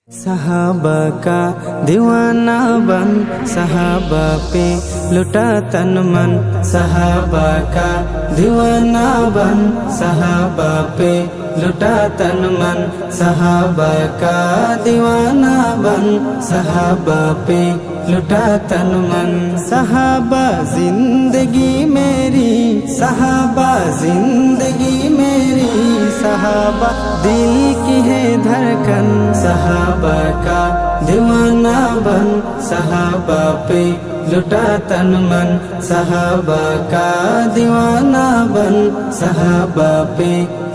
सहाबा का दीवाना बन, सहाबा पे लुटा तन मन। सहाबा का दीवाना बन, सहाबा पे लुटा तन मन। सहाबा का दीवाना बन, सहाबा पे लुटा तन मन। सहाबा जिंदगी मेरी, सहाबा जिंदगी मेरी। सहाबा दिल की है धड़कन, सहाबा का दीवाना बन। सहाबा पे लुटा तन मन, सहाबा का दीवाना बन। सहाबा पे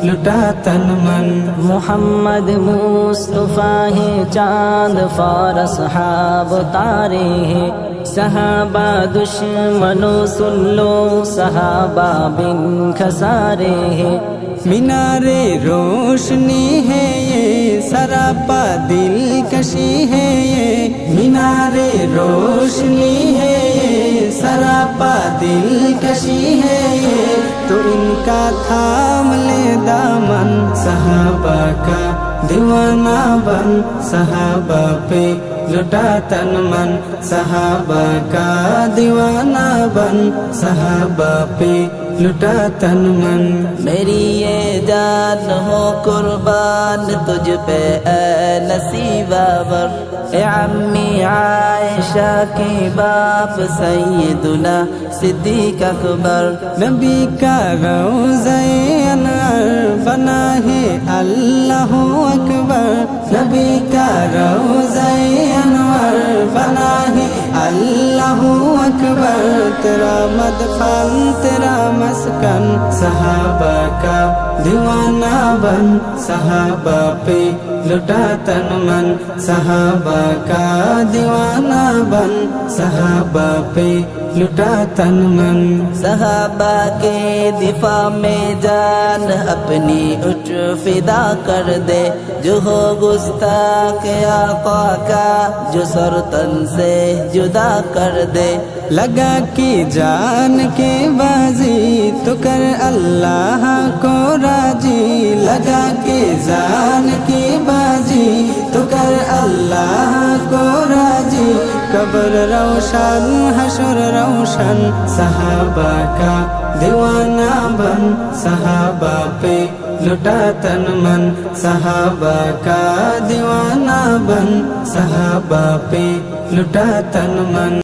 लुटा तन मन। मोहम्मद मुस्तफा है चांद फार सहाब तारे हैं। सहाबा दुश्मनों सुन लो, सहाबा बिन खसारे हैं। मीनारे रोशनी है ये, सरापा दिलकशी है ये। मीनारे रोशनी है ये, सरापा दिलकशी है ये। तो इनका थाम ले दामन, सहाबा का दीवाना बन। सहाबा पे लुटा तन मन, सहाबा का दीवाना बन। सहाबा पे लुटा तन मन। मेरी ये जान हो कुर्बान तुझ पे ऐ नसीबा वर। ए अम्मी आयशा के बाप सैयदुना सिद्दीक अकबर। नबी का रोज़े अनवर बना है अल्लाह अकबर। नबी का रोज़े अनवर बना है अल्लाह अकबर। तेरा मदफन तेरा मस्कन, सहाबा का दीवाना बन। सहाबा पे लुटा तन मन, सहाबा का दीवाना बन। सहाबा पे लुटा तन मन। सहाबा के दिफा में जान अपनी उठ फिदा कर दे। जो हो गुस्ताख आका का, जो सर तन से जुदा कर दे। लगा की जान के बाजी, तो कर अल्लाह को राजी। लगा के जान की बाजी, तो कर अल्लाह को राजी। कब्र रोशन हशर रोशन, सहाबा का दीवाना बन। सहाबा पे लुटा तन मन, सहाबा का दीवाना बन। सहाबा पे लुटा तन मन।